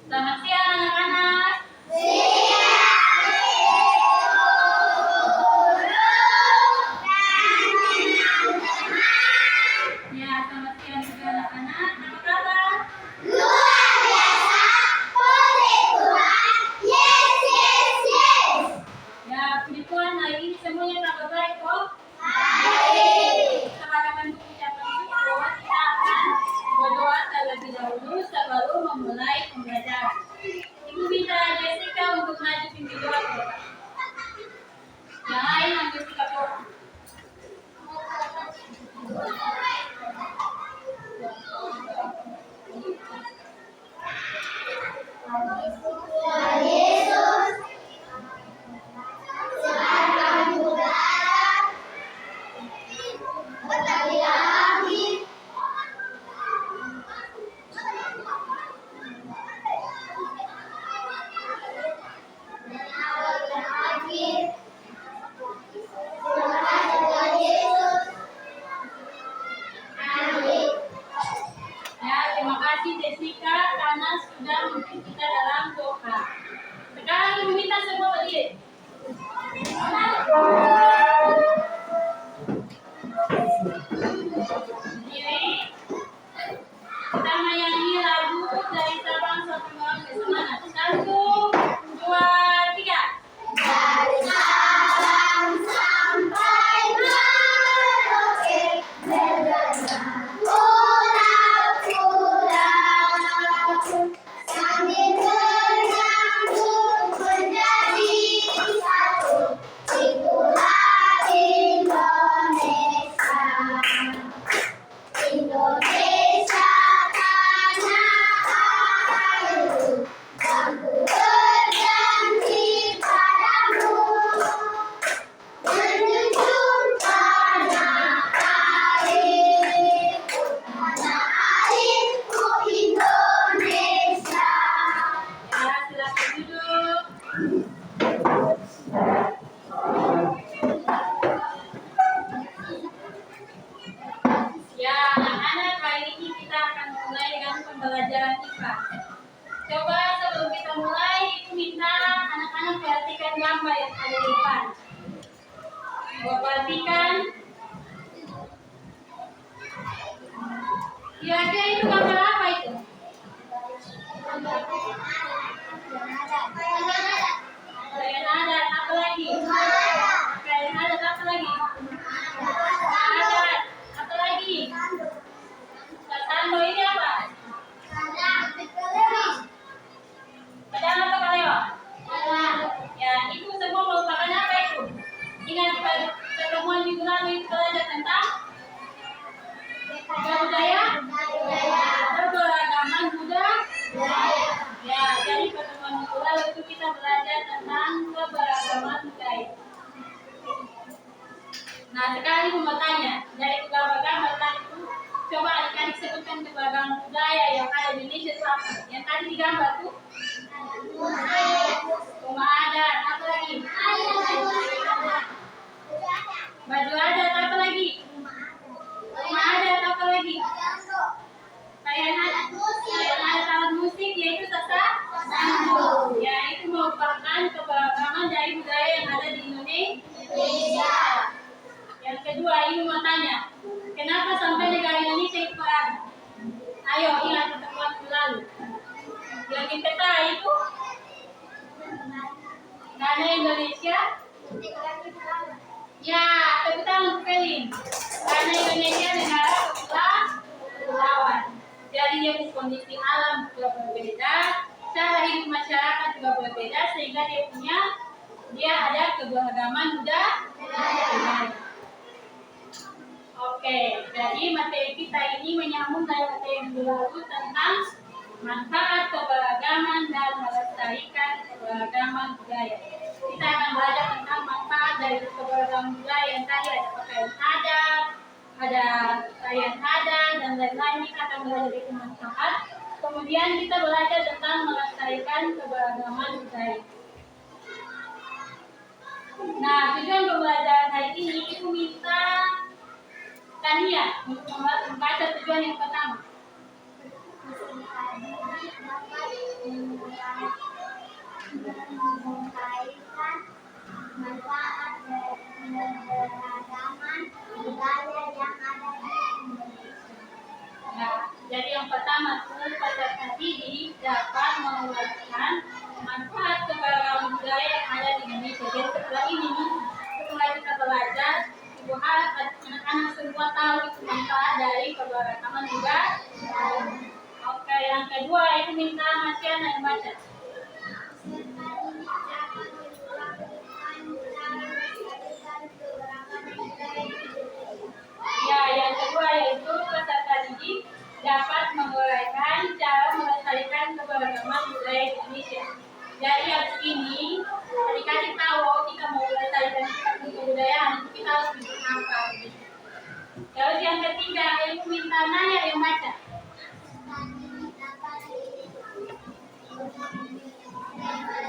Selamat siang anak-anak. Ya, selamat siang juga anak-anak. Apa kabar? Luar biasa, puji Tuhan. Yes, yes, yes. Ya, puji Tuhan hari ini semuanya kabar baik kok? Baik. Sebagai bentuk ucapan syukur, kita akan berdoa terlebih dahulu sebelum memulai pembelajaran. Ibu minta Jessica untuk maju pimpin doa ke depan. Yang lain ambil sikap doa. Tuhan Yesus, silakan udara, berkatilah kami. Ya, terima kasih Jessica karena sudah memimpin kita dalam doa. Sekarang ibu minta semua berdiri. Berdiri. Kita menyanyi lagu dari Sabang sampai Merauke Semangat. 1, 2, 3. Dari Sabang sampai Merauke, bergerak pulau-pulau, sambil menyambut menjadi satu, itulah Indonesia. Indonesia tanah airku, aku berjanji padamu, menjunjung tanah airku Indonesia. Ya, silakan duduk. Ya, anak-anak, kali ini kita akan mulai dengan pembelajaran IPA. Coba sebelum kita mulai, ibu minta anak-anak perhatikan gambar yang ada di depan. Coba perhatikan. Kira-kira itu gambar apa itu? Kain adat, apa lagi? Kain adat, apa lagi? Adat, apa lagi? Sasando ini apa? Pedang atau kaleo? Ya, itu semua merupakan apa itu? Ingat pertemuan minggu lalu itu belajar tentang budaya, keberagaman budaya. Ya, jadi pertemuan minggu lalu itu kita belajar tentang keberagaman budaya. Nah, sekarang ibu mau tanya, dari gambar-gambar tadi itu, coba adik-adik sebutkan keberagaman budaya yang ada di Indonesia itu apa? Yang tadi digambar tuh? Rumah adat, apa lagi? Baju adat, apa lagi? Rumah adat, apa lagi? Kain adat alat musik, yaitu sasando. Ya, itu merupakan keberagaman dari budaya yang ada di Indonesia. Yang kedua, ibu mau tanya, kenapa sampai negara Indonesia itu beragam? Ayo, ingat pertemuan lalu. Yang kita itu karena Indonesia. Ya, tepuk tangan untuk Pelin. Karena Indonesia negara kepulauan. Jadi dia punya kondisi alam juga berbeda, cara hidup masyarakat juga berbeda, sehingga dia ada keberagaman budaya. Oke, jadi materi kita ini menyambung dari materi yang lalu tentang manfaat keberagaman dan melestarikan keberagaman budaya. Kita akan belajar tentang manfaat dari keberagaman budaya yang tadi ada pakaian adat, ada tarian adat, dan lain-lain. Kita akan belajar itu manfaat. Kemudian kita belajar tentang melestarikan keberagaman budaya. Nah, tujuan pembelajaran hari ini ibu minta Tania untuk membaca tujuan yang pertama. mengkaitkan manfaat dari keberagaman budaya yang ada di Indonesia. Nah, jadi yang pertama tuh peserta didik dapat menguraikan manfaat keberagaman budaya yang ada di Indonesia. Jadi setelah ini nih, setelah kita belajar, Ibu harap anak-anak semua tahu itu manfaat dari keberagaman budaya. Oke, yang kedua itu minta Masiana yang baca. Peserta didik dapat melakukan cara melestarikan keberagaman budaya di Indonesia. Ya, yang kedua yaitu peserta didik dapat menguraikan cara melestarikan keberagaman budaya di Indonesia. Jadi habis ini dikasih tahu kita mau melestarikan kebudayaan itu kita harus bikin apa gitu. Terus yang ketiga itu minta Naya yang baca. Peserta didik dapat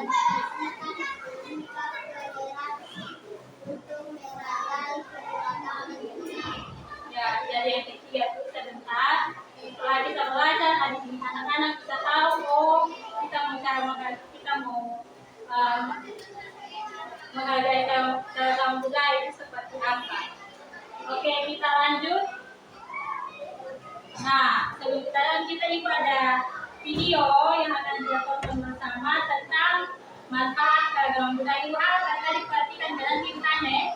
untuk menghargai keberagaman budaya. Ya, jadi yang ketiga itu sebentar. Setelah kita belajar tadi ini anak-anak bisa tahu oh kita mau menghargai keberagaman budaya itu seperti apa. Oke, kita lanjut. Nah, sebelum kita lanjut kita juga ada video yang akan kita tonton bersama tentang manfaat keberagaman budaya. Ibu harap tadi perhatikan dan tanya ya.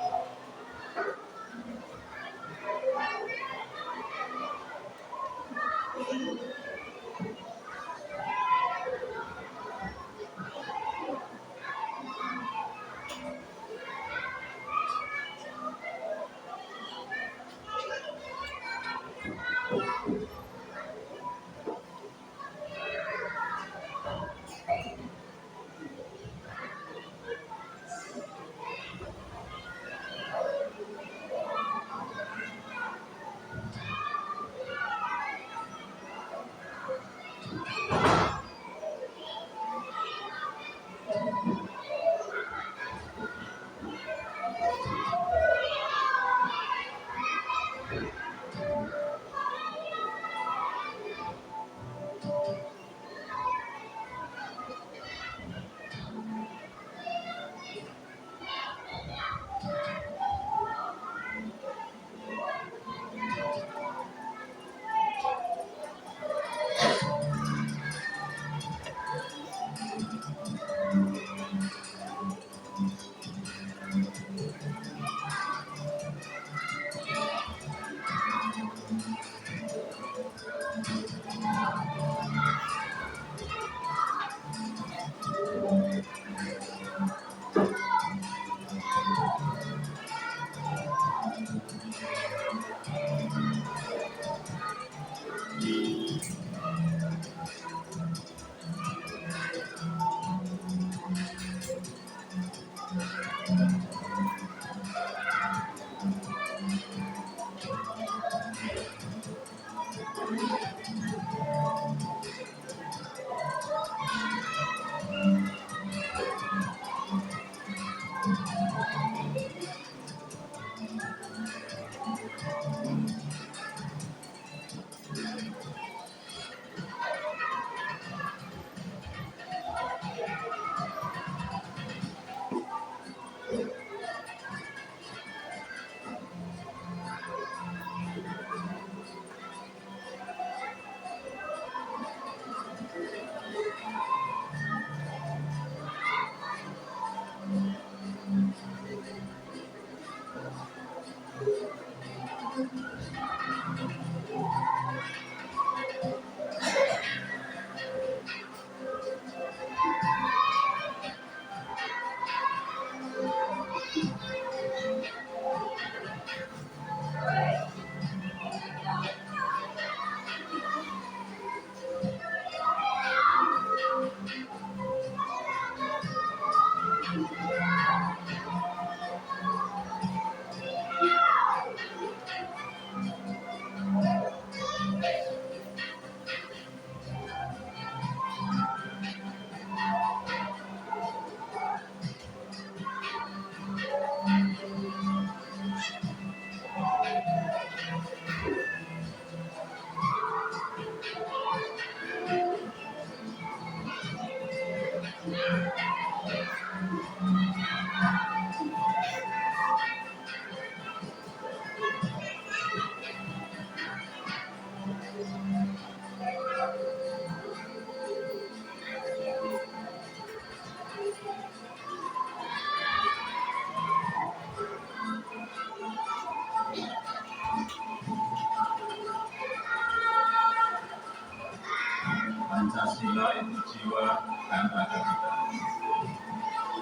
Pancasila itu jiwa dan raga kita.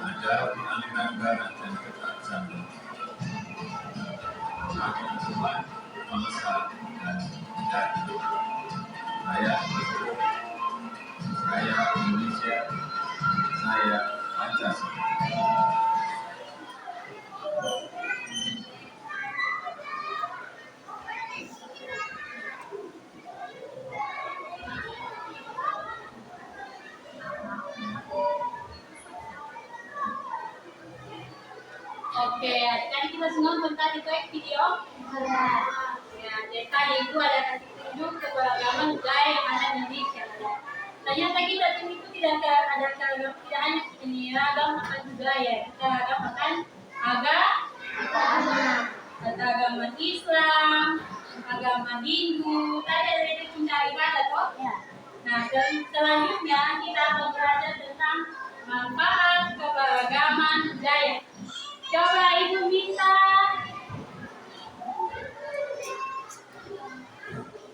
Ada di aliran barat dan dekat jantung. Semakin kuat, melesat dan jadi. Saya bersyukur, saya Indonesia, saya Pancasila. Oke, tadi kita semua nonton tadi tuh video. Ya, jadi tadi itu ada kasih tunjuk keberagaman budaya yang ada di Indonesia. Ternyata kita itu tidak ada tidak hanya ini ragam makan budaya, kita ragam makan agama Islam, agama Hindu, tadi ada itu cinta ibadah toh. Nah, dan selanjutnya kita akan belajar tentang manfaat keberagaman budaya. Coba Ibu minta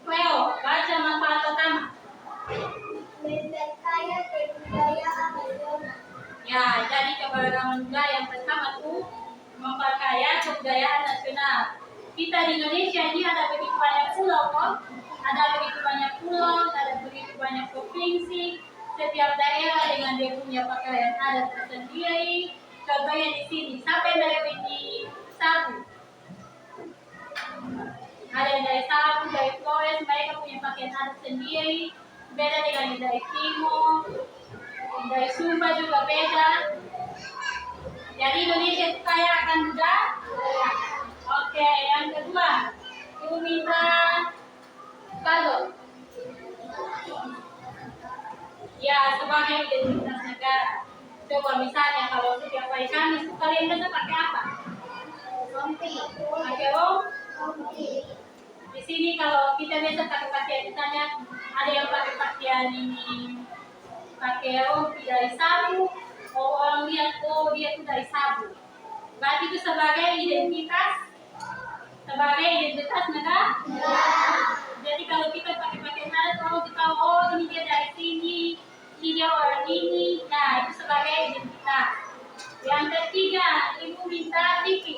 Leo, baca manfaat pertama. Memperkaya kebudayaan nasional. Ya, jadi keberagaman budaya yang pertama tuh memperkaya kebudayaan nasional. Kita di Indonesia ini ada begitu banyak pulau kok. Ada begitu banyak pulau, ada begitu banyak provinsi. Setiap daerah dengan dia punya pakaian adat tersendiri. Contohnya di sini, siapa yang dari Sabu? Ada yang dari Sabu, dari Flores, mereka punya pakaian adat sendiri. Beda dengan yang dari Timur, dari Sumba juga beda. Jadi Indonesia itu kaya akan budaya. Oke, yang kedua, Ibu minta kalau ya sebagai identitas negara. Coba misalnya kalau setiap hari Kamis kalian biasa pakai apa? Rompi. Pakai rok. Rompi. Di sini kalau kita biasa pakai pakaian misalnya ada yang pakai pakaian ini pakai rompi dari Sabu. Oh, orang lihat dia itu dari Sabu. Berarti itu sebagai identitas negara. Jadi kalau kita pakai pakaian adat, kalau kita tahu ini dia dari sini. Dia orang ini, nah itu sebagai identitas. Yang ketiga, Ibu minta TV.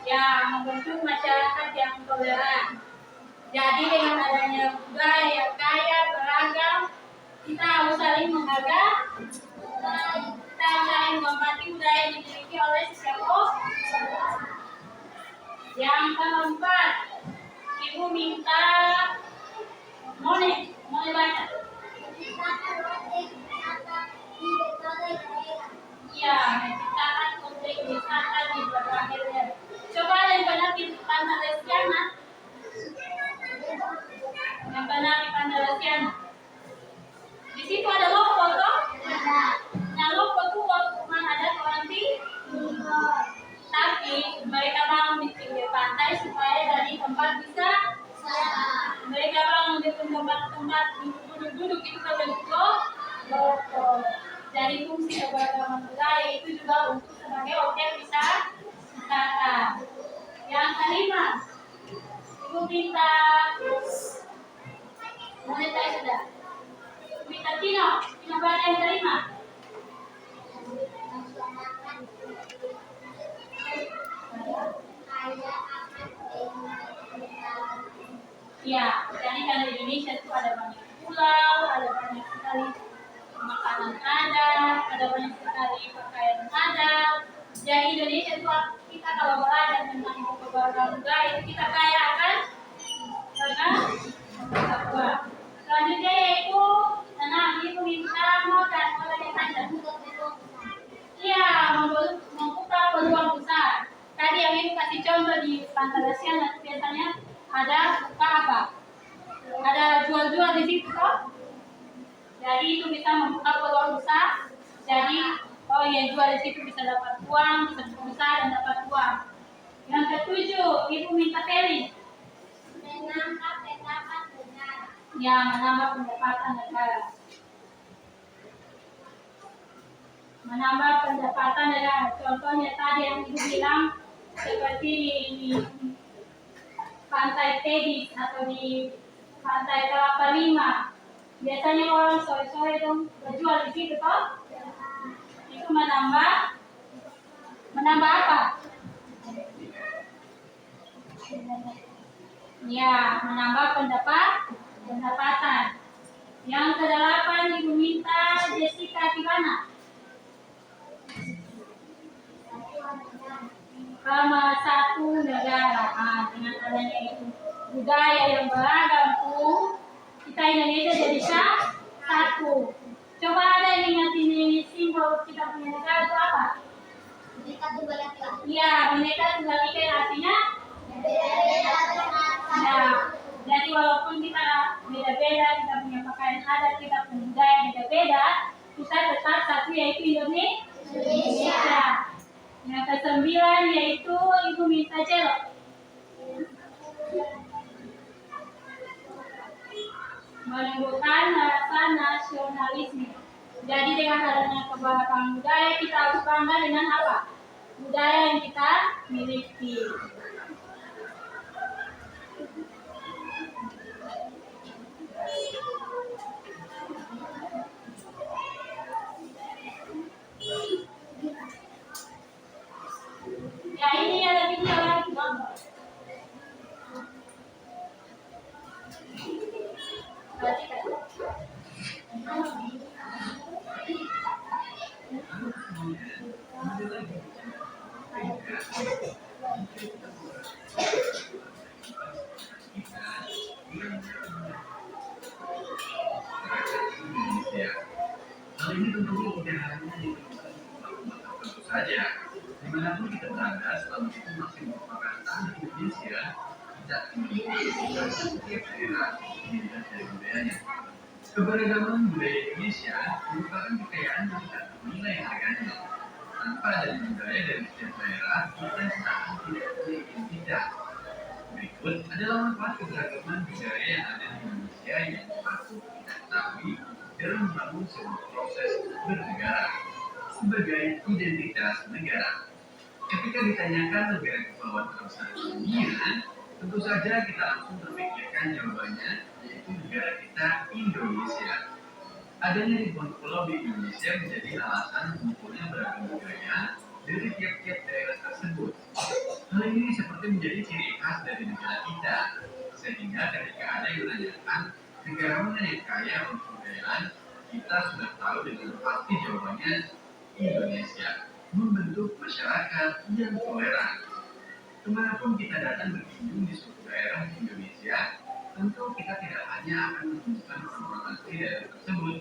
Ya, membentuk masyarakat yang toleran. Jadi dengan adanya budaya yang kaya beragam, kita harus saling menghargai, kita harus saling menghormati budaya yang dimiliki oleh setiap orang. Yang keempat, Ibu minta Mone baca. Iya, menciptakan objek wisata di berbagai daerah. Coba yang pernah di Pantalesiana. Yang pernah di Pantalesiana. Di situ ada logo toh? Nah, logo itu cuma ada orang Timor. Tapi mereka bangun di pinggir pantai supaya dari tempat bisa mereka bangun di tempat duduk itu berbentuk logo. Dari fungsi keberagaman budaya itu juga untuk sebagai objek wisata. Yang kelima, Ibu minta monetize sudah. Minta Tino berada yang kelima. Ya, jadi kan di Indonesia itu ada banyak pulau, ada banyak sekali makanan adat, ada banyak sekali pakaian adat. Jadi Indonesia itu kita kalau belajar tentang keberagaman budaya kita kaya akan pengetahuan. Selanjutnya yaitu Ibu minta modal yang ada. Iya, membuka peluang besar. Tadi yang Ibu kasih contoh di Pantalesiana biasanya ada buka apa? Ada jual-jual di situ toh? Jadi itu bisa membuka peluang usaha. Jadi yang jual di situ bisa dapat uang, bisa berusaha dan dapat uang. Yang ketujuh, Ibu minta Feli. Menambah pendapat negara. Ya, menambah pendapatan negara. Menambah pendapatan negara. Contohnya tadi yang Ibu bilang seperti di Pantai Tedis atau di Pantai Kelapa Lima. Biasanya orang sore-sore itu berjual di situ toh. Itu menambah apa? Ya, menambah pendapatan. Yang kedelapan Ibu minta Jessica Kibana. Satu negara. Dengan adanya itu budaya yang beragam pun kita Indonesia jadi satu. Coba ada yang ingat ini simbol kita punya negara itu apa? Bineka Tunggal Ika. Iya, Bineka Tunggal Ika artinya Beda-beda dengan nah, jadi walaupun kita beda-beda, kita punya pakaian adat, kita punya budaya beda-beda, kita tetap satu yaitu Indonesia. Yang kesembilan yaitu Ibu minta celok. Menimbulkan rasa nasionalisme. Jadi dengan adanya keberagaman budaya kita harus bangga dengan apa? Budaya yang kita miliki. Ya ini ada video lagi gambar. Hal ini tentunya tidak hanya ditemukan tentu saja. Dimanapun kita berada, selama itu masih merupakan tanah Indonesia, kita memiliki setiap daerah dilihat dari budayanya. Keberagaman budaya Indonesia merupakan kekayaan yang tak ternilai harganya. Tanpa adanya budaya dari setiap daerah, kita sangat tidak punya identitas. Berikut adalah manfaat keberagaman budaya yang ada di Indonesia yang patut kita ketahui dalam membangun sebuah proses bernegara sebagai identitas negara. Ketika ditanyakan negara kepulauan terbesar di dunia, tentu saja kita langsung terpikirkan jawabannya, yaitu negara kita Indonesia. Adanya ribuan pulau di Indonesia menjadi alasan kumpulnya beragam budaya dari tiap-tiap daerah tersebut. Hal ini seperti menjadi ciri khas dari negara kita, sehingga ketika ada yang menanyakan negara mana yang kaya untuk kebudayaan, kita sudah tahu dengan pasti jawabannya Indonesia, membentuk masyarakat yang toleran. Kemanapun kita datang berkunjung di suatu daerah di Indonesia, tentu kita tidak hanya akan menemukan orang-orang asli daerah tersebut,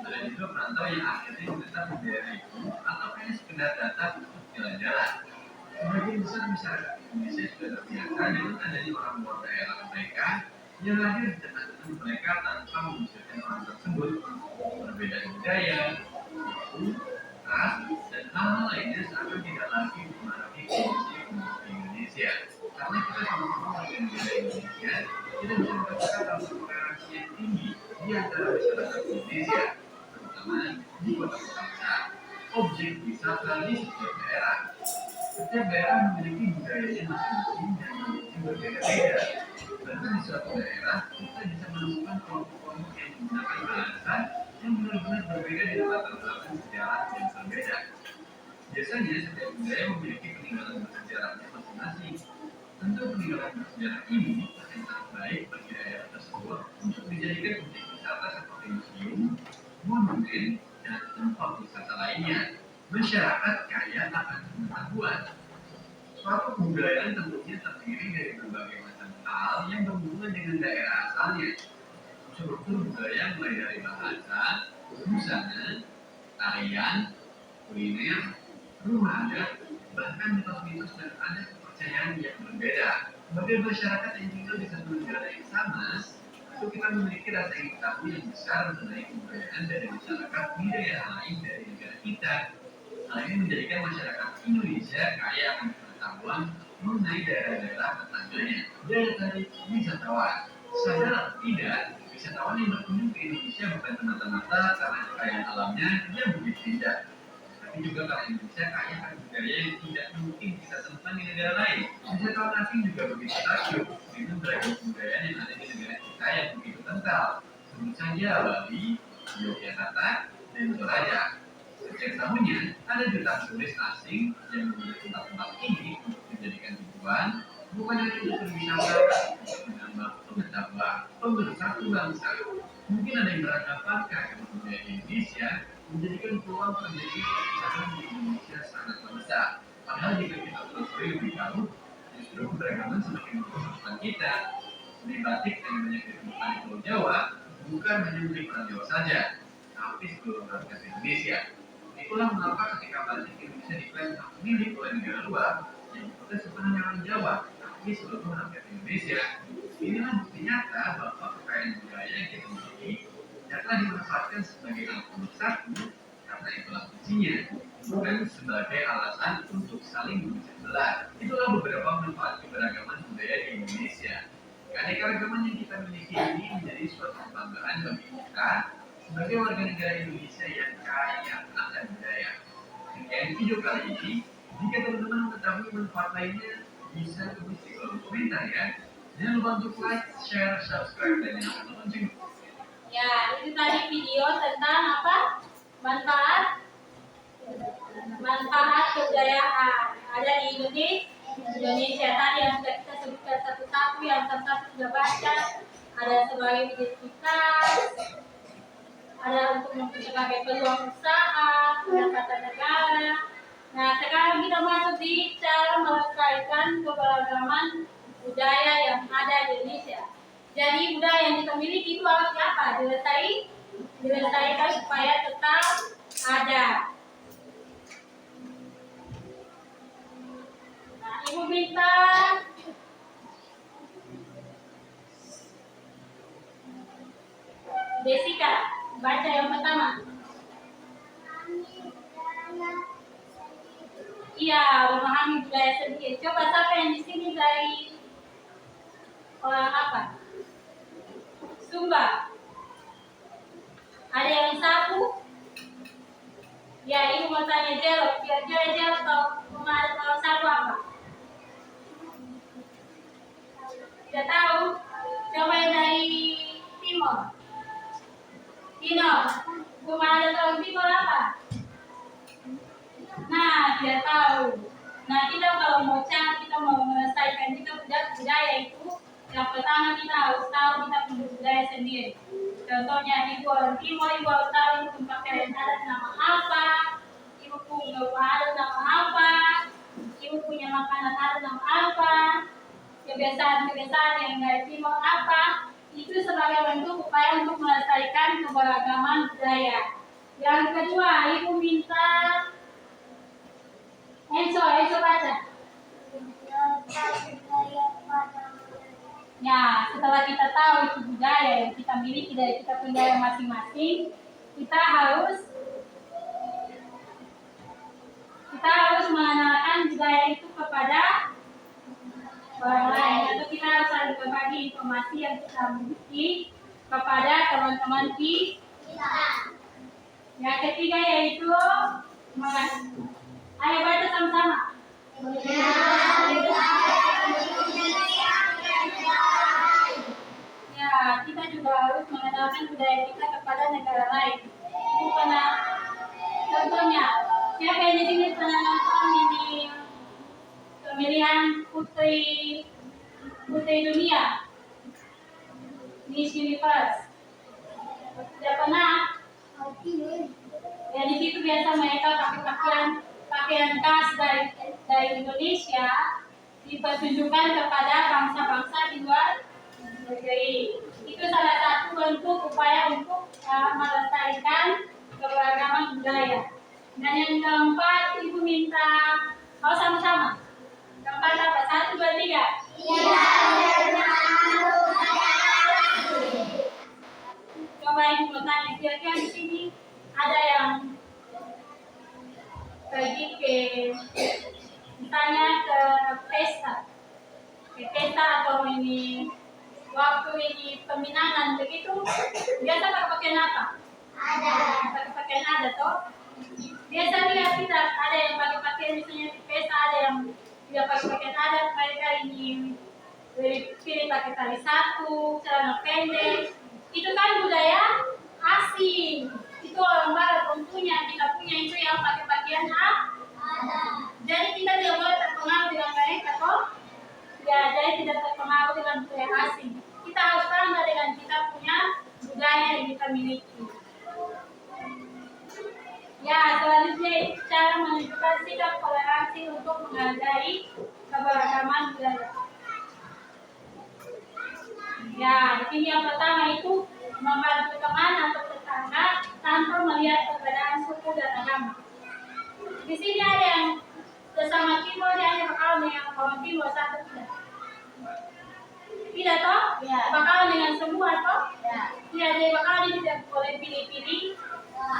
ada juga perantau yang akhirnya menetap di daerah itu atau hanya sekedar datang untuk jalan-jalan. Sebagian besar masyarakat Indonesia sudah terbiasa dengan adanya orang luar daerah mereka yang lahir di tengah-tengah mereka tanpa mengusirkan orang tersebut. Perbedaan budaya, suku, ras, dan hal-hal lainnya seakan tidak lagi mempengaruhi kondisi Indonesia. Karena kita sama-sama warga negara Indonesia, kita bisa merasakan rasa toleransi yang tinggi di antara masyarakat Indonesia, terutama di kota-kota besar. Objek wisata di setiap daerah. Setiap daerah memiliki budayanya masing-masing dan memiliki berbeda-beda. Karena di suatu daerah, kita bisa menemukan kelompok-kelompok yang menggunakan bahasa yang benar-benar berbeda dengan latar belakang sejarah yang berbeda. Biasanya, setiap budaya memiliki peninggalan bersejarahnya masing-masing. Tentu peninggalan bersejarah ini akan sangat baik bagi daerah tersebut untuk dijadikan objek wisata seperti museum, monumen, dan tempat wisata lainnya. Masyarakat kaya akan pengetahuan. Suatu kebudayaan tentunya terdiri dari berbagai macam hal yang berhubungan dengan daerah asalnya. Struktur budaya mulai dari bahasa, busana, tarian, kuliner, rumah adat, bahkan mitos-mitos dan adat kepercayaan yang berbeda. Sebagai masyarakat yang tinggal di satu negara yang sama, itu kita memiliki rasa ingin tahu yang besar mengenai kebudayaan dari masyarakat di daerah lain dari negara kita. Hal ini menjadikan masyarakat Indonesia kaya akan pengetahuan mengenai daerah-daerah tetangganya. Daya tarik wisatawan. Sadar atau tidak, wisatawan yang berkunjung ke Indonesia bukan semata-mata karena kekayaan alamnya yang begitu indah, tapi juga karena Indonesia kaya akan budaya yang tidak mungkin kita temukan di negara lain. Wisatawan asing juga begitu takjub dengan beragam kebudayaan yang ada di negara kita yang begitu kental. Sebut saja Bali, Yogyakarta, dan Toraja. Setiap tahunnya, ada jutaan turis asing yang mengunjungi tempat-tempat ini untuk dijadikan tujuan, bukan hanya untuk berwisata, untuk menambah pengetahuan pemersatu bangsa. Mungkin ada yang beranggapan keagamaan budaya Indonesia menjadikan peluang terjadi perpecahan di Indonesia sangat besar. Padahal jika kita telusuri lebih jauh, justru keberagaman semakin mempersatukan kita. Seni batik yang banyak ditemukan di Pulau Jawa bukan hanya milik orang Jawa saja, tapi seluruh rakyat Indonesia. Itulah mengapa ketika batik Indonesia diklaim hak milik oleh negara luar, yang diprotes bukan hanya orang Jawa, tapi seluruh rakyat Indonesia. Inilah bukti nyata bahwa kekayaan budaya yang kita miliki dapat dimanfaatkan sebagai alat pemersatu karena itulah kuncinya, bukan sebagai alasan untuk saling memecah belah. Itulah beberapa manfaat keberagaman budaya di Indonesia. Keanekaragaman yang kita miliki ini menjadi suatu kebanggaan bagi kita sebagai warga negara Indonesia yang kaya akan budaya. Sekian video kali ini. Jika teman-teman mengetahui manfaat lainnya, bisa tulis di kolom komentar ya. Jangan lupa untuk like, share, subscribe, dan nyalakan lonceng. Ya, itu tadi video tentang apa? Manfaat kebudayaan ada di Indonesia tadi yang sudah kita sebutkan satu-satu, yang satu-satu sudah baca. Ada sebagai identitas, ada untuk sebagai peluang usaha, pendapatan negara. Nah, sekarang kita masuk di cara melestarikan keberagaman budaya yang ada di Indonesia. Jadi budaya yang kita miliki itu harus apa? Dilestarikan supaya tetap ada. Nah, Ibu minta Desika baca yang pertama. Iya, memahami budaya sendiri. Coba siapa yang di sini dari orang apa? Sumba. Ada yang sapu? Ya, ibu mau tanya Jero. Jero tahu kalau sapu apa? Tidak tahu? Coba yang dari Timor. Ada tahu Timor apa? Nah, tidak tahu. Nah, kita kalau kita mau melestarikan kita budaya itu, yang pertama kita harus tahu kita punya budaya sendiri. Contohnya, ibu orang Timor, ibu harus tahu ibu pakaian adat nama apa, ibu punya adat nama apa, ibu punya makanan adat nama apa, kebiasaan-kebiasaan yang dari Timor apa. Itu sebagai bentuk upaya untuk melestarikan keberagaman budaya. Yang kedua, ibu minta Enso baca. Ya, setelah kita tahu itu budaya yang kita miliki dari kita budaya masing-masing, kita harus mengenalkan budaya itu kepada orang lain, atau kita harus saling berbagi informasi yang kita miliki kepada teman-teman kita. Yang ketiga yaitu ayo baca sama-sama. Ya, kita juga harus mengenalkan budaya kita kepada negara lain. Itu karena contohnya, siapa yang di sini pernah nonton ini pemilihan putri dunia Miss Universe? Tidak pernah? Ya, di situ biasa mereka pakai pakaian khas dari Indonesia dipertunjukkan kepada bangsa-bangsa di luar negeri. Itu salah satu bentuk upaya untuk melestarikan keberagaman budaya. Dan yang keempat, ibu minta sama-sama. Keempat apa? 1, 2, 3. Coba ibu mau tanya, kira-kira di sini ada yang pergi ke misalnya ke pesta atau ini waktu ini peminangan begitu, biasa pakai pakaian apa? Ada. Pakai pakaian ada toh? Biasa lihat kita ada yang pakai pakaian misalnya di pesta, ada yang tidak pakai pakaian adat, mereka ini pilih pakai tali saku, celana pendek. Itu kan budaya asing. Itu orang barat tentunya, kita punya itu yang pakai pakaian Ada. jadi kita tidak boleh terpengaruh dengan mereka toh? Ya, jadi tidak terpengaruh dengan budaya asing. Kita harus bangga dengan kita punya budaya yang kita miliki. Ya, selanjutnya cara menunjukkan sikap toleransi untuk menghargai keberagaman budaya. Ya, di sini yang pertama itu membantu teman atau tetangga tanpa melihat perbedaan suku dan agama. Di sini ada yang sesama timur, dia hanya bakalan dengan kawan timur satu tidak. Tidak toh? Ya. Bakalan dengan semua toh? Ya. Ya, jadi bakalan tidak boleh pilih-pilih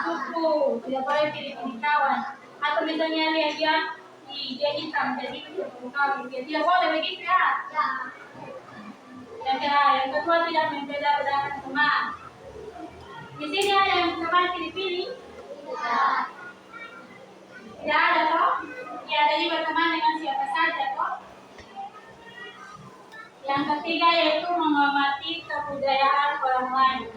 suku, tidak boleh pilih-pilih kawan. Atau misalnya dia hitam, jadi dia kawan, dia tidak boleh begitu ya. Yang kedua tidak membeda-bedakan teman. Di sini ada yang teman pilih-pilih. Tidak ada toh? Ya, jadi berteman dengan siapa saja toh? Yang ketiga yaitu menghormati kebudayaan orang lain.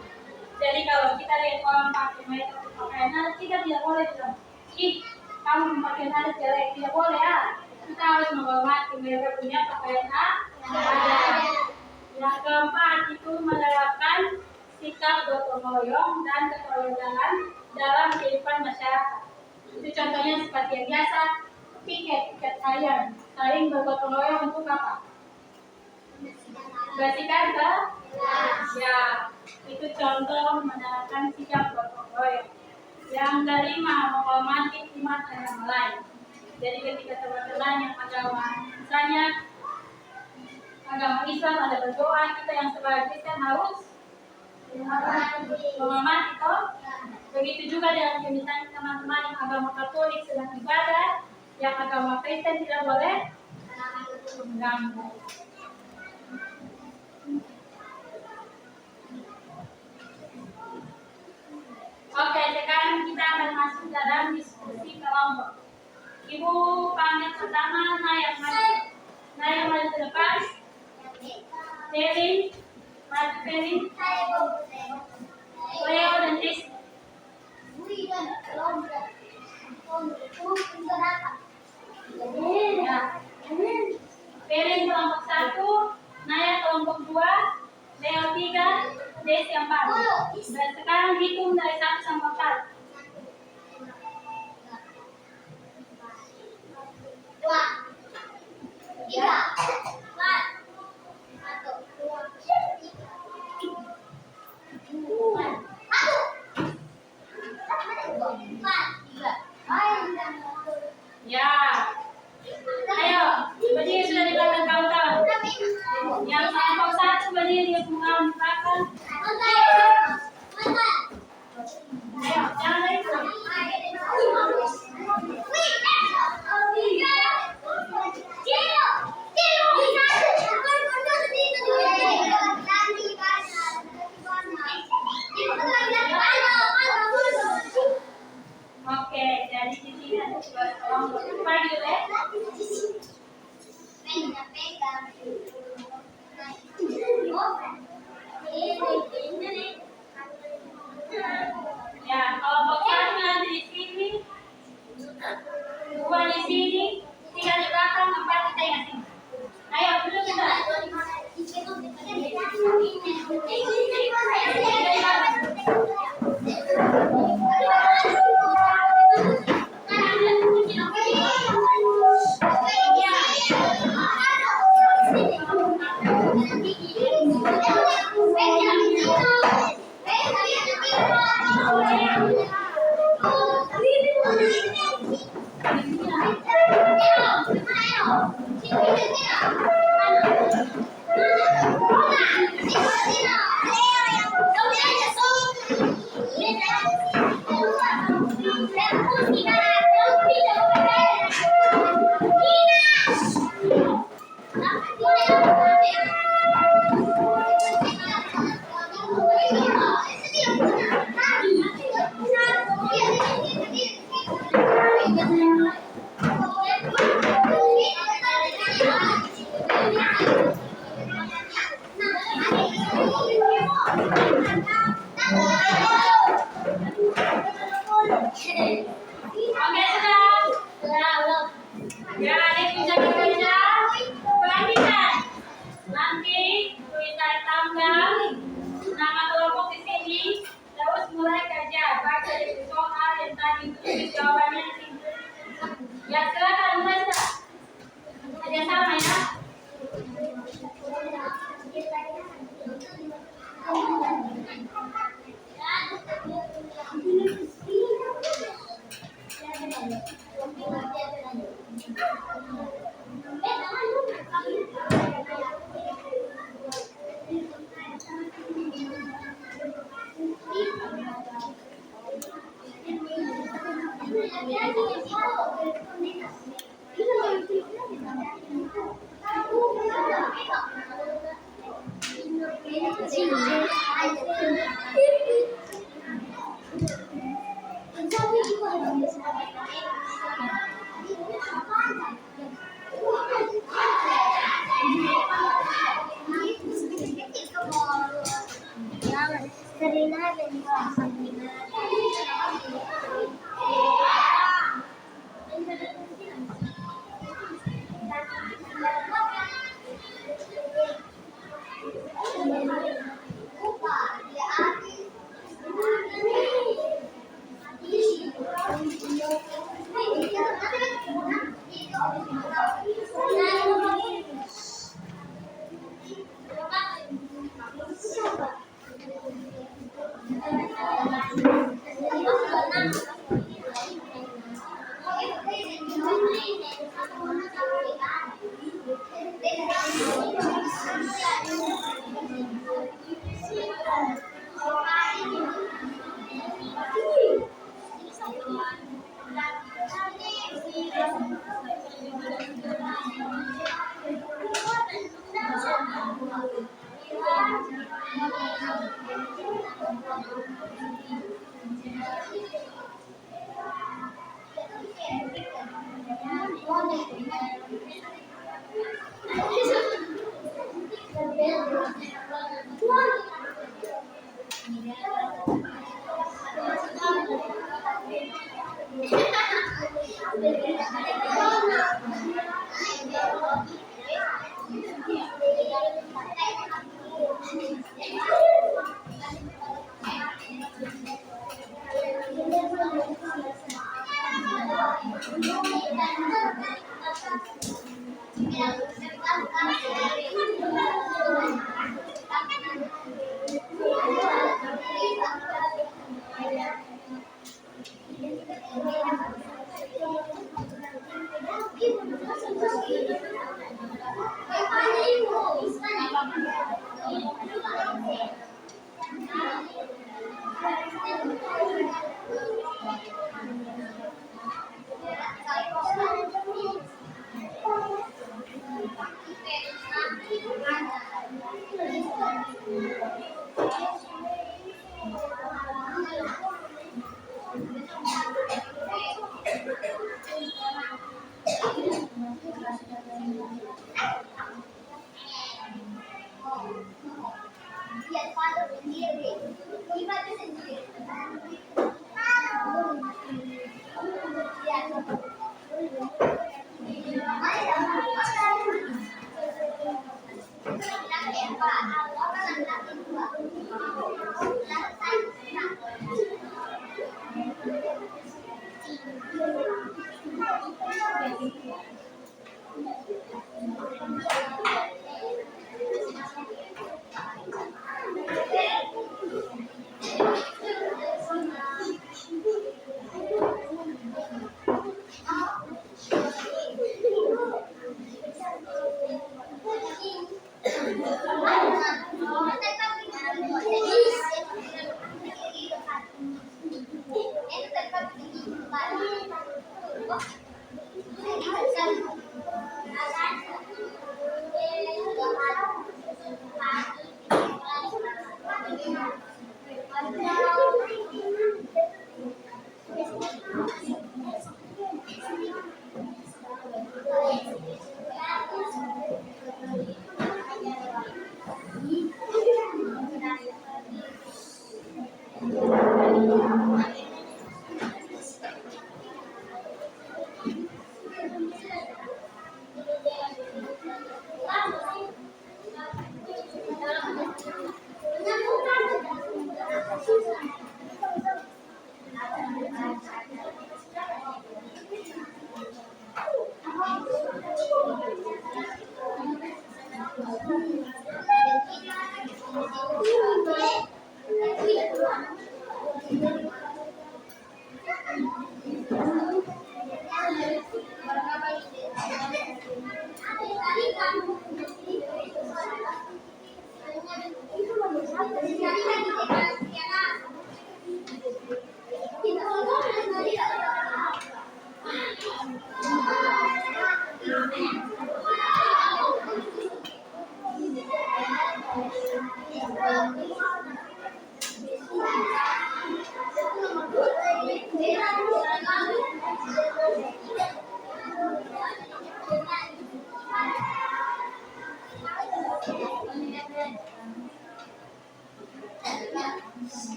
Jadi kalau kita lihat orang pakai mereka pakaian adat, kita tidak boleh bilang, ih, kamu pakai adat jelek, tidak boleh ya. Kita harus menghormati mereka punya pakaian adat. Yang keempat itu menerapkan sikap gotong royong dan keteladanan dalam kehidupan masyarakat. Itu contohnya seperti yang biasa, tiket harian, saling bergotong royong untuk apa? Bersihkan ke? Ya, itu contoh menerapkan sikap gotong royong. Yang kelima, menghormati umat agama lain. Jadi ketika teman-teman yang agama, misalnya agama Islam ada berdoa, kita yang sebagai Kristen harus menghormati toh. Begitu juga dengan misalnya teman-teman yang agama Katolik sedang ibadah, yang agama Kristen tidak boleh mengganggu. Oke, sekarang kita akan masuk dalam diskusi kelompok. Ibu panggil pertama Naya maju ke depan. Selin, maju Selin. Leo dan Tis. Ya. Selin kelompok 1, Naya kelompok 2, Leo 3, Des yang 4. Dan sekarang hitung dari 1 sampai 4. 2, 3, 4, 1, 2, 3. Ya. Ayo, berdiri sudah di belakang kawan-kawan. Yang kelompok 1 berdiri di belakang. Ayo, jangan dari itu. Oke, jadi di sini ada 2 kelompok. Pagi dulu ya. Oke, sudah. Ya, adik bisa bekerja. Perhatikan. Nanti kita tambah nama kelompok di sini. Terus mulai kerja. Baca dari soal yang tadi tulis jawabannya di sini. Ya, silakan mulai sudah. Kerja sama ya.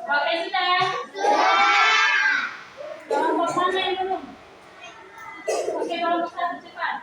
Oke, sudah. Kelompok mana yang belum? Oke, kelompok satu cepat.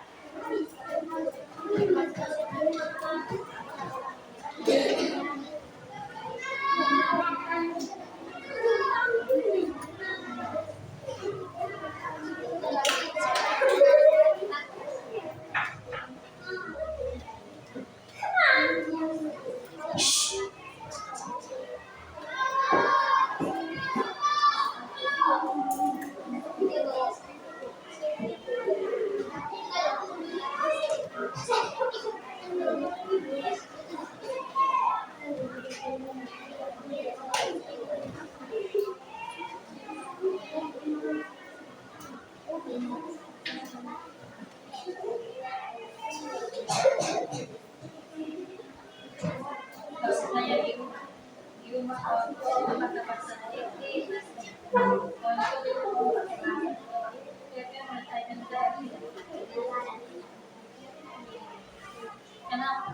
Saya di rumah tempat-tempat sendiri. Kenapa?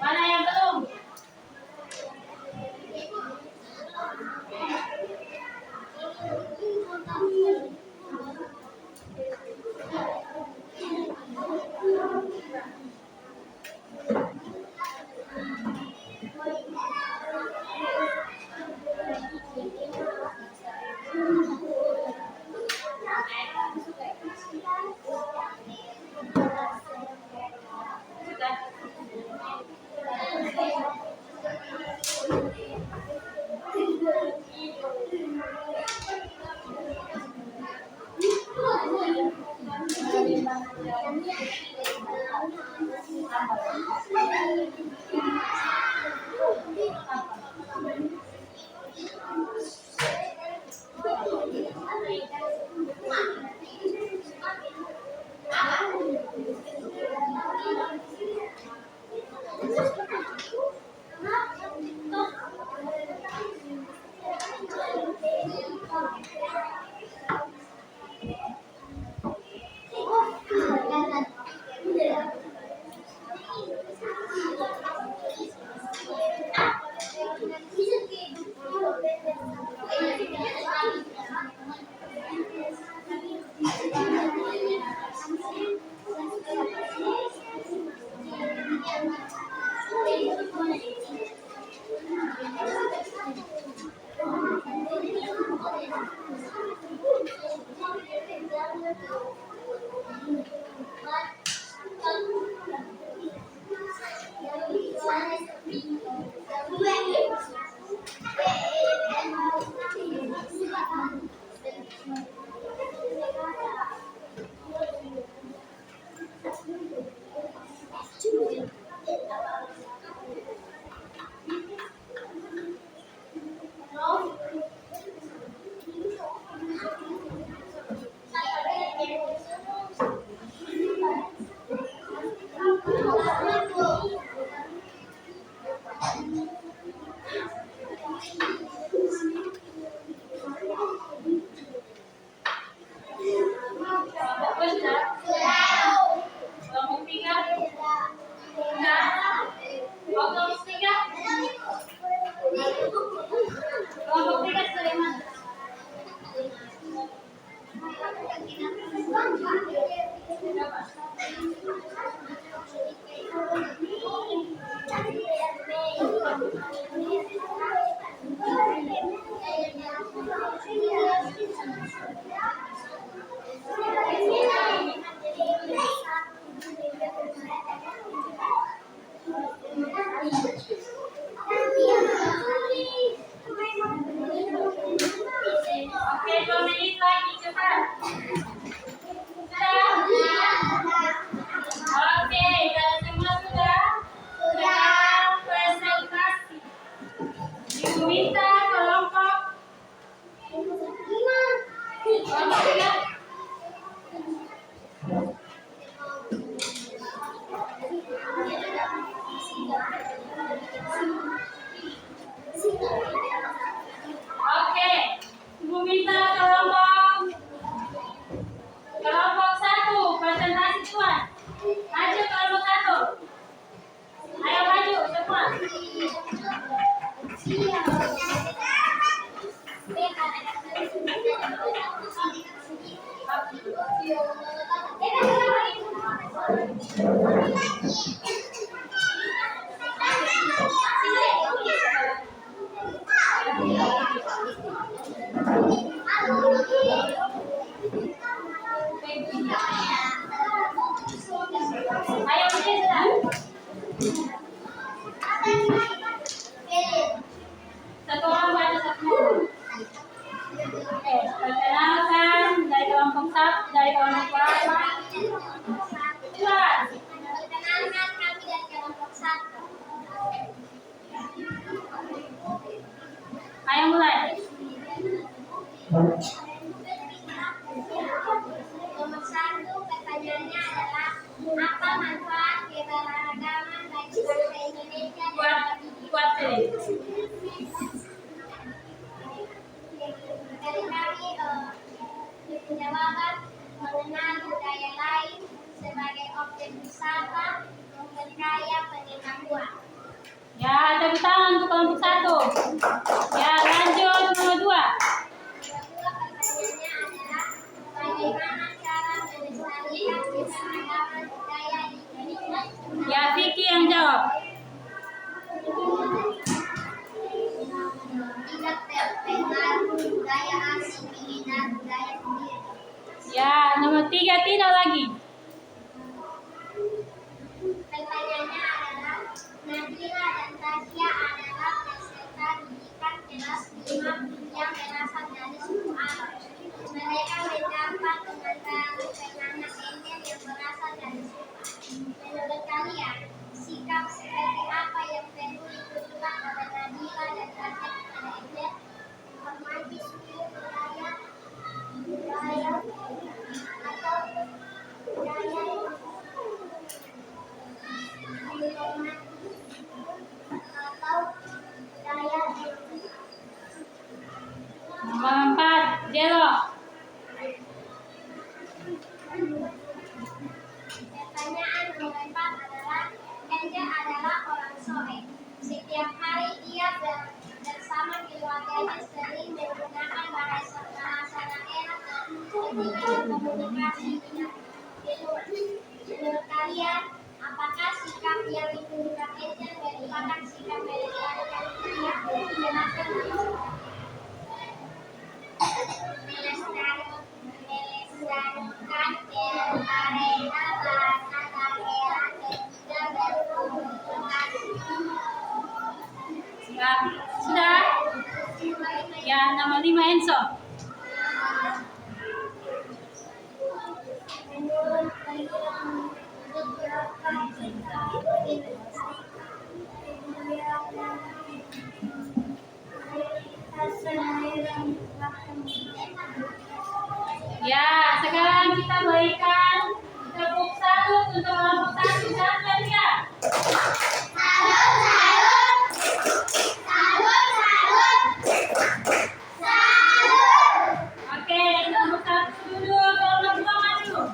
Mana yang belum? Bapak sudah? Kelompok 3? Sudah? Kelompok 3? Kelompok 3 sudah yang mana? Berapa? Oke, 2 menit lagi, cepat. Sudah? Oke, kalau semua sudah? Sudah presentasi. Ibu minta kelompok 3. Oke, Ibu minta kelompok 1 presentasi Tuan. Maju kelompok 1. Ayo maju semua. Ayo sudah. Satu orang baca satu. Oke, perkenalkan dari kelompok 1, dari kelompok berapa? Jelas. Perkenalkan kami dari kelompok 1. Ayo mulai. Nomor 1 pertanyaannya adalah apa manfaat keberagaman bagi bangsa Indonesia Buat pilih. dari kami jawaban mengenal budaya lain sebagai objek wisata memperkaya pengetahuan. Ya, tepuk tangan untuk kelompok 1. Ya, lanjut nomor 2. Kedua pertanyaannya adalah bagaimana cara melestarikan keberagaman budaya di Indonesia. Ya, Vicky yang jawab. Tidak terpengaruh budaya asing menghina budaya sendiri. Ya, nomor 3 Tino lagi. Pertanyaannya adalah Nadira dan Tasya adalah peserta didikan kelas 5 yang berasal dari suku Arab. Mereka mendapat pengantaran bernama Angel yang berasal Raja adalah orang soleh. Setiap hari ia bersama keluarganya sering menggunakan bahasa daerah ketika berkomunikasi dengan menurut kalian, apakah sikap yang ditunjukkan Angel merupakan sikap melestarikan budaya? Jelaskan melestarikan kearifan bahasa daerah ketika berkomunikasi. Siap. Sudah? Ya, nomor 5 Enzo. Menurut kalian, beberapa sikap Ya, sekarang kita berikan tepuk salut untuk kelompok 1 dan 3. Oke, kelompok 1 duduk, kelompok 2 maju.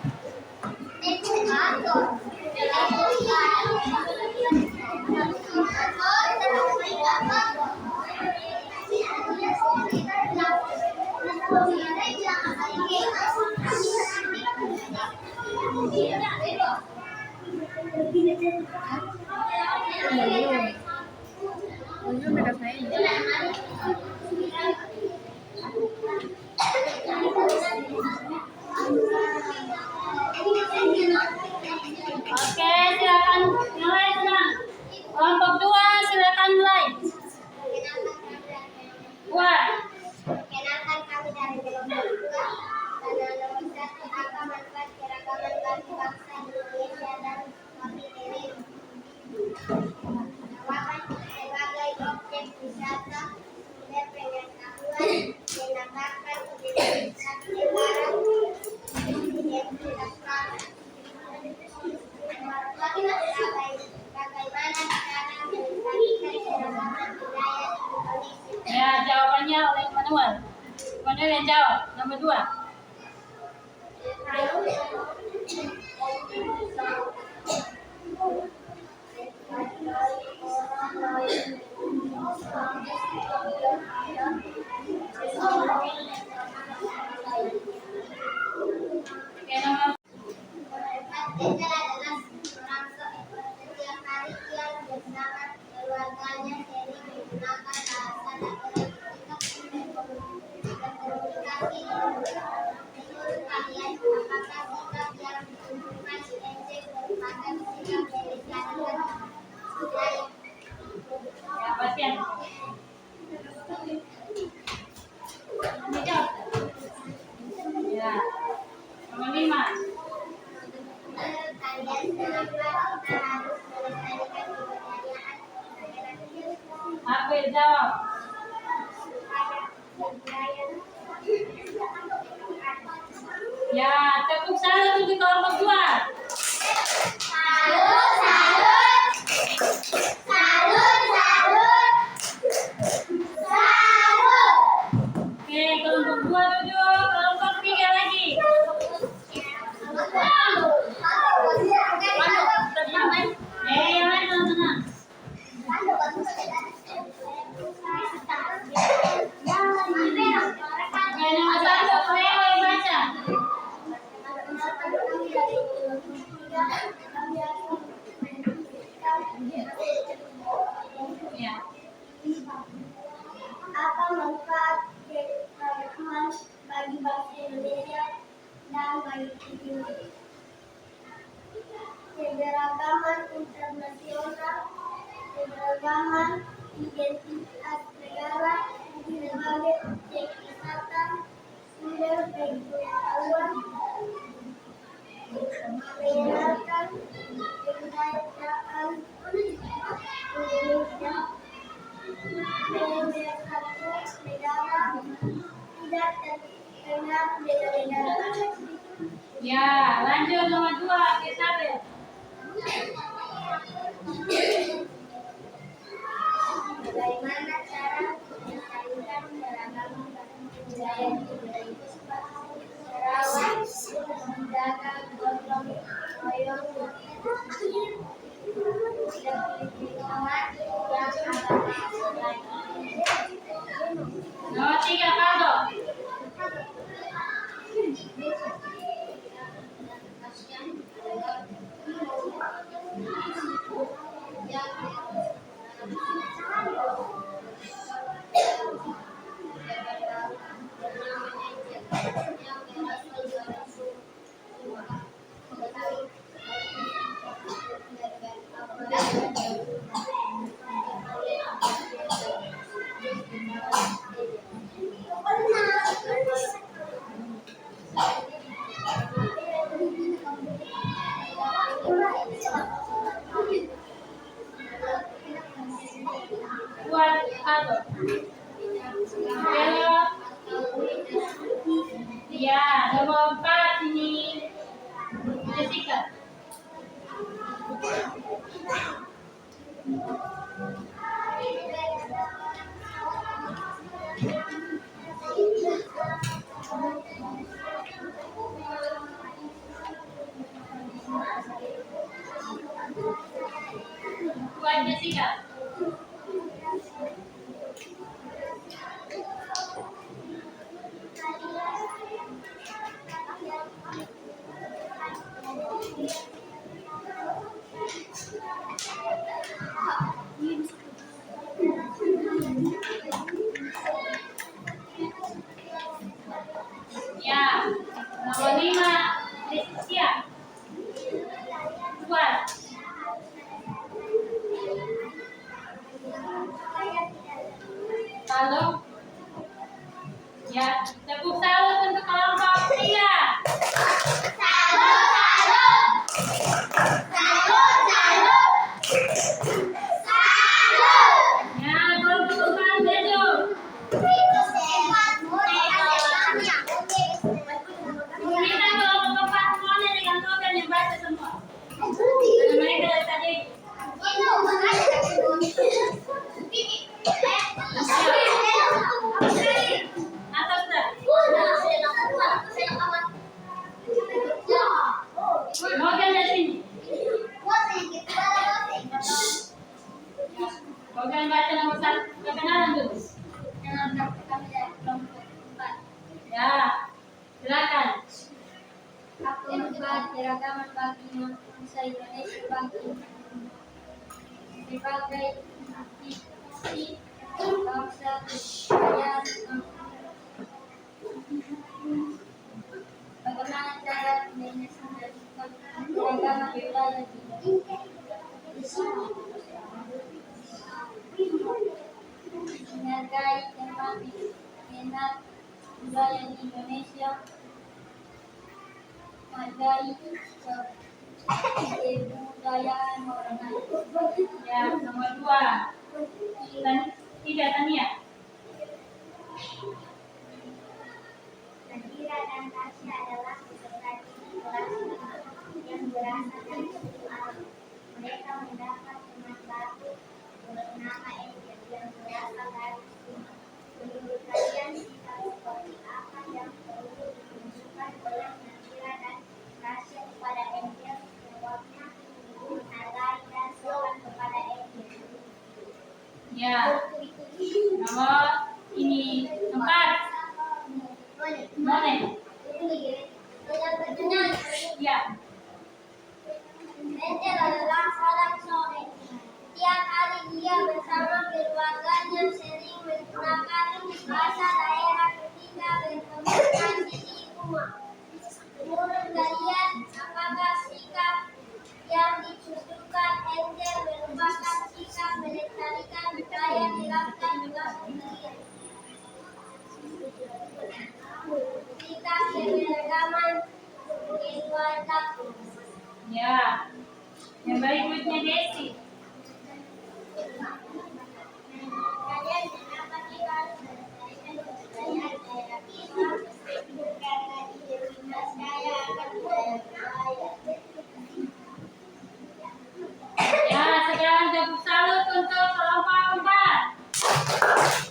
Oke, silakan mulai senang. Kelompok 2 silakan mulai. Buat. Kenalkan kami dari kelompok 2. Pada nomor 1, apa manfaat keragaman bagi bangsa Indonesia dan suami diri? Jawaban, sebagai objek wisata, sumber pengetahuan, menambahkan identitas negara, identitas bangsa. Bagaimana cara melestarikan keragaman budaya di Indonesia? Ya, jawabannya oleh Manuel. Manuel yang jawab. Nomor 2. Oke, nomor Angel adalah seorang soleh. Setiap hari ia bersama keluarganya sering menggunakan bahasa daerah ketika berkomunikasi. Menurut kalian, apakah sikap yang ditunjukkan Angel merupakan sikap melestarikan budaya? ya, pasien. Jawab. Ya. Nomor 5. Menurut kalian, kenapa kita harus melestarikan kebudayaan daerah kita? April jawab. Supaya budaya Ya, tepuk salut untuk kelompok 2. Salut, salut. Salut, salut. Salut. Oke, kelompok 2 duduk, kelompok 3 lagi. Yang lain tenang. Oke, nomor 1, Leo yang baca. Ya. Apa manfaat keagamaan bagi bangsa Indonesia dan bagi Indonesia? Keberagaman internasional, keberagaman identitas negara sebagai objek wisata, sumber pengetahuan, mengenalkan kebudayaan Indonesia, mempersatukan negara, tidak terkenal dengan negara. Ya, lanjut nomor 2, Isabel. Bagaimana cara melestarikan keragaman budaya di Indonesia? Merawat, menjaga gotong royong, Nomor 3, Faldo. Buat Faldo. Belok. Ya, nomor 4 ini Jessica. Buat Jessica. Ya, nomor 5 Leticia. Buat. Halo. Ya, tepuk salut untuk kelompok 3. Ya, kelompok 4 Bejo. Kita kelompok 4 semuanya dengan token yang baca semua. Dan mereka dari tadi. Atas dah. Morgan dari sini. Morgan baca nomor 1. Perkenalan dulu. Ya, silakan. Aku membuat keragaman bagi bangsa Indonesia bagi berbagai aktiviti bangsa kebudayaan. Bagaimana cara menyesuaikan keragaman budaya di menghargai dan minat budaya di Indonesia, menghargai kebudayaan orang lain. Ya, nomor 2. Dan 3 Tania. Nadira dan Tasya adalah peserta didik kelas 5 yang berasal dari suku Arab. Mereka mendapat teman baru bernama Angel yang berasal dari Suma. Menurut kalian sikap seperti apa yang perlu ditunjukkan oleh Nadira dan Tasya kepada Angel? Jawabnya, menghargai dan sopan kepada Angel. Ya, nomor ini 4. Boleh. Ya. Angel adalah seorang soleh. Tiap hari dia bersama keluarganya sering menggunakan bahasa daerah ketika berkomunikasi di rumah. Menurut kalian, apakah sikap yang ditunjukkan Angel merupakan sikap melestarikan budaya bangsa Indonesia? Sikap keberagaman keluarga. Ya. Yang berikutnya Desi. Kalian kenapa kita harus melestarikan kebudayaan daerah kita? Karena identitas kaya akan budaya. Ya, sekarang tepuk salut untuk kelompok 4.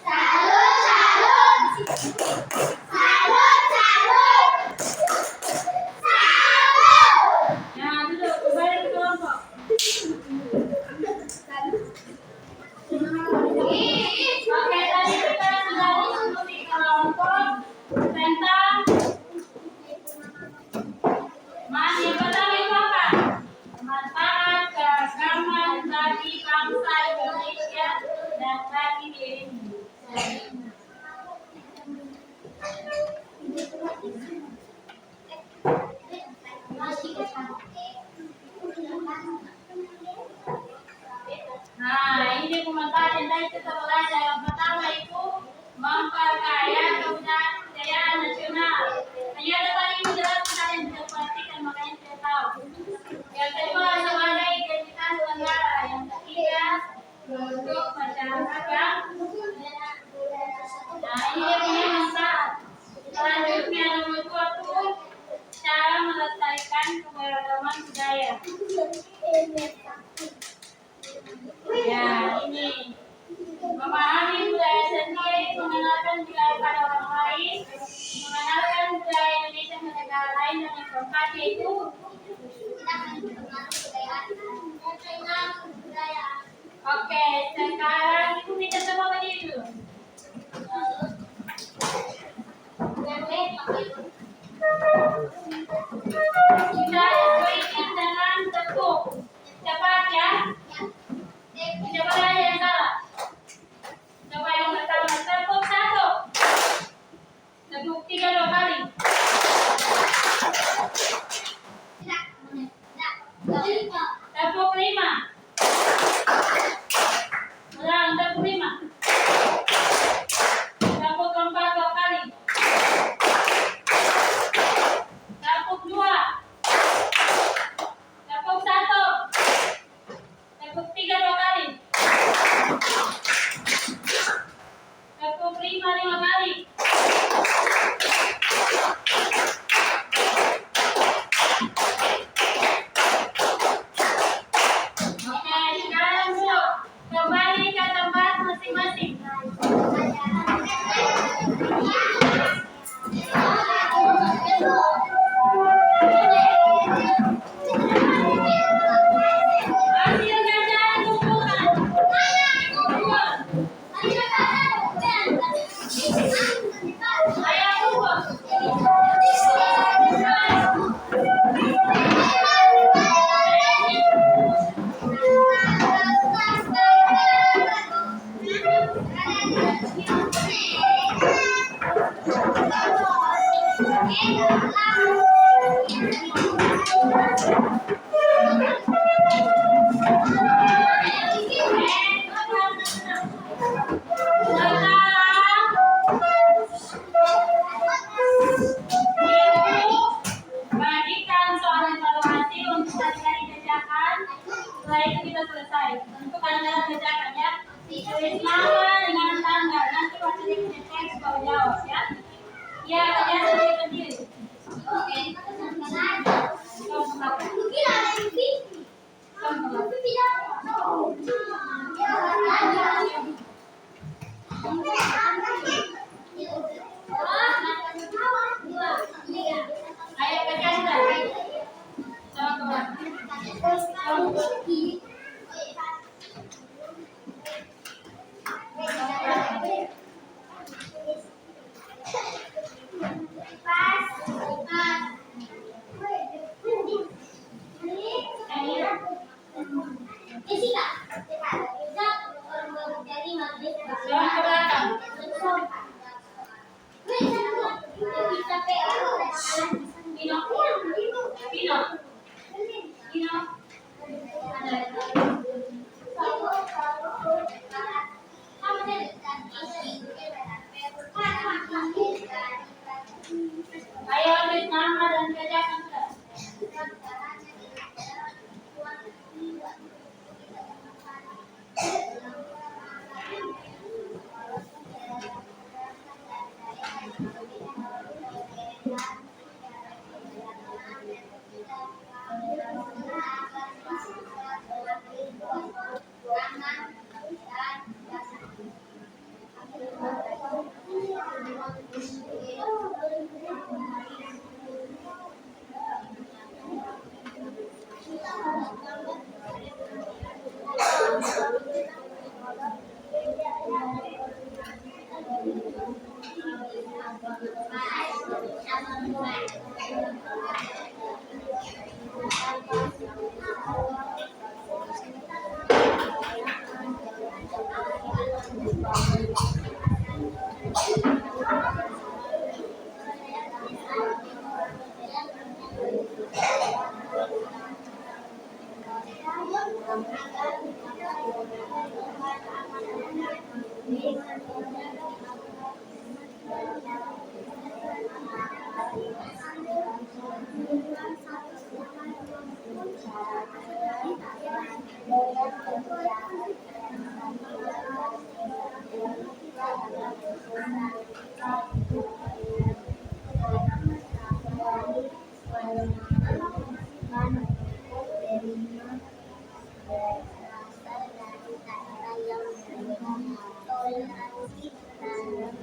Salut, salut. Salut, salut. Salut. Ya, duduk kembali ke kelompok. agenda itu terbelah. Yang pertama itu memperkaya kebudayaan nasional. Ternyata tadi menjelaskan kalian tidak perhatikan, makanya tidak tahu. Yang kedua sebagai identitas negara. Yang ketiga bentuk masyarakat yang ini dia punya manfaat. Selanjutnya nomor 2 itu cara melestarikan keberagaman budaya. Ya ini memahami budaya sendiri, mengenalkan budaya pada orang lain, mengenalkan budaya Indonesia ke negara lain, dan yang keempat yaitu oke, sekarang ibu minta semua berdiri dulu. Kita berikan dengan tepuk. Cepat ya. Coba aja yang salah. Coba yang pertama, tepuk 1. Tepuk 3 2 kali. Tepuk 5. Ulang, tepuk 5. Tepuk keempat 2 kali. Tepuk 2. Tepuk 1. Tepuk 3 2 kali. Tepuk 5 kali. Oke, sekarang dulu kembali ke tempat masing-masing. Hasil jajan kumpulkan. Ayah tunggu. Bagikan soal evaluasi untuk adik-adik kerjakan. Setelah itu kita selesai. Tentu kalian kerjakan ya. Tulis nama dengan tanggal. Nanti waktu dia punya teks baru jawab ya. Ya, kalian sendiri-sendiri. Oke. Ayo kerjakan. Ayo tulis nama dan kerjakan sudah. berasal dari kata yang berbeda. Toleransi dalam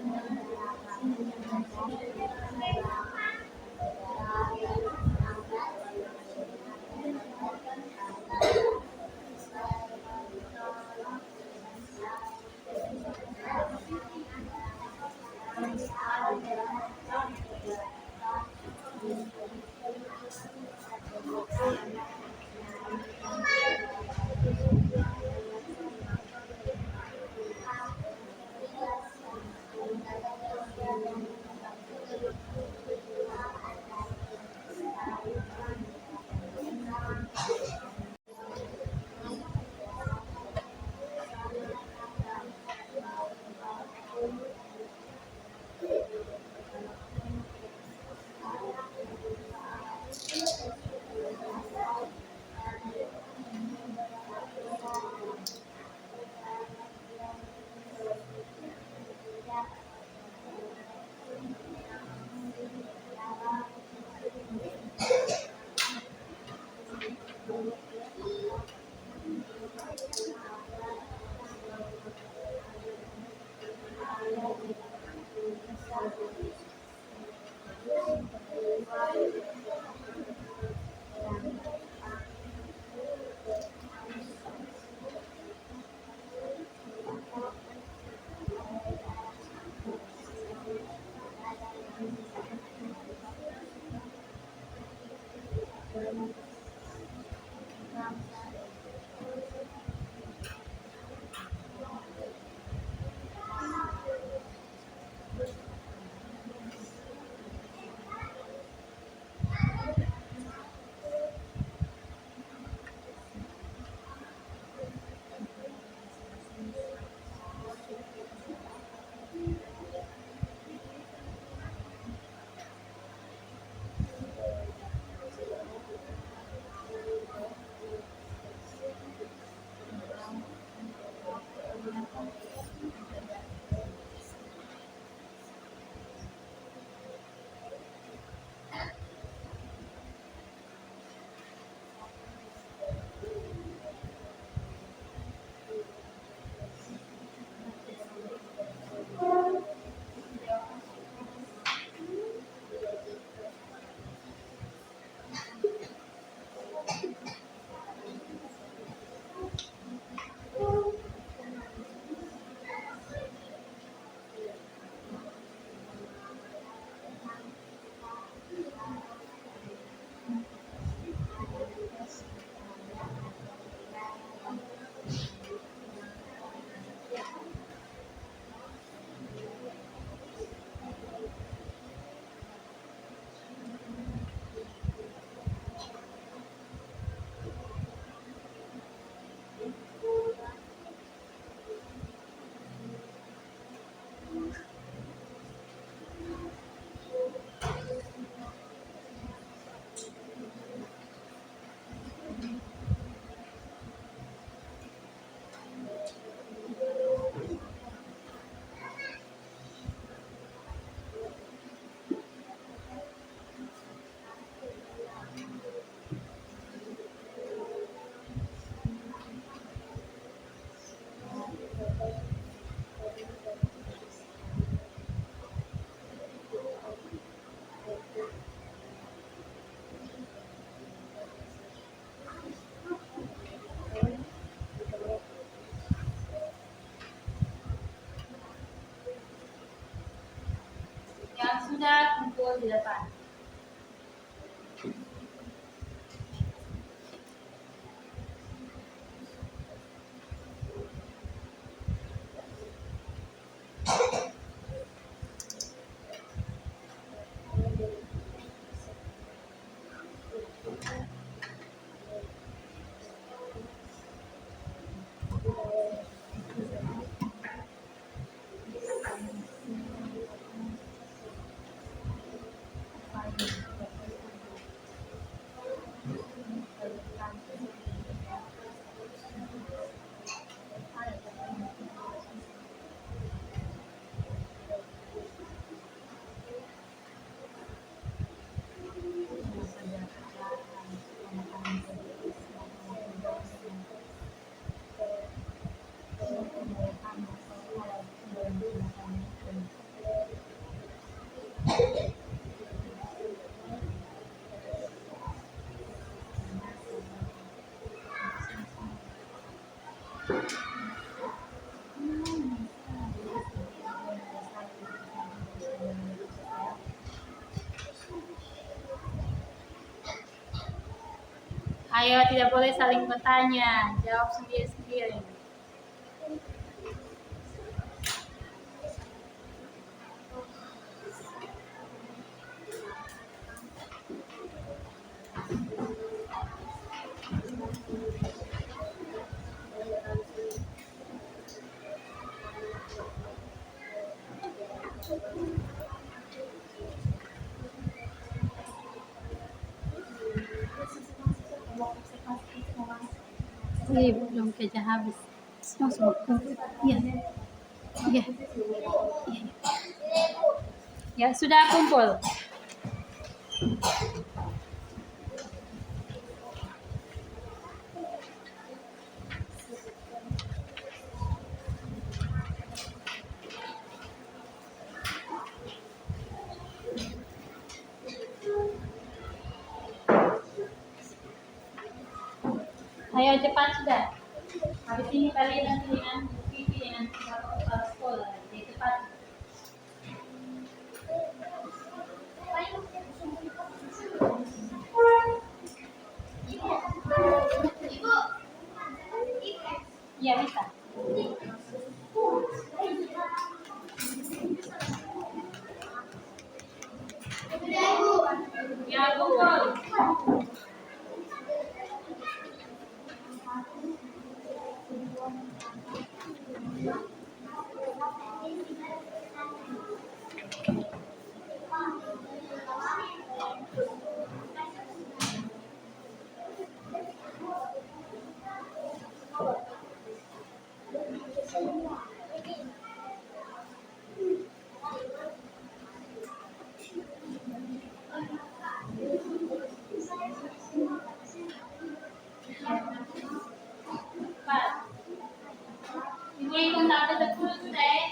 Yang sudah kumpul di depan. Ayo, tidak boleh saling bertanya, jawab sendiri-sendiri. Belum kerja habis. Semua. Iya. Iya. Ya, sudah kumpul. Ayo cepat sudah. Habis ini kalian nanti dengan Vivi dengan kepala sekolah. Jadi cepat. Iya bisa. Ya kumpul. Cepat. Ibu hitung sampai 10 sudah ya.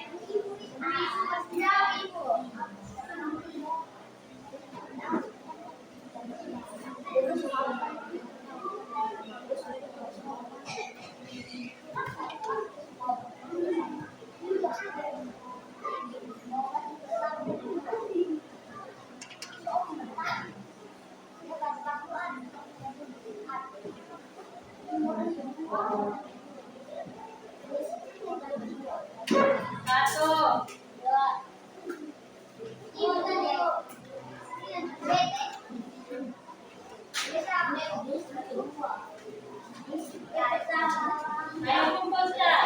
Satu. Ayo kumpul sudah.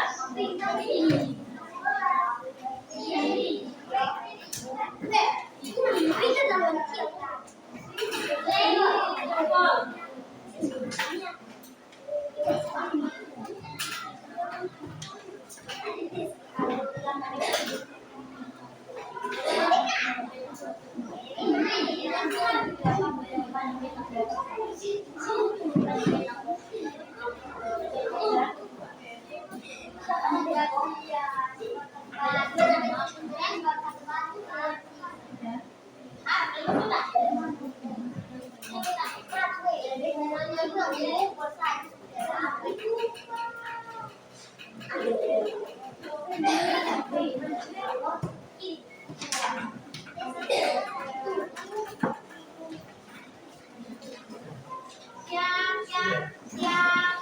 Kumpul. Siap.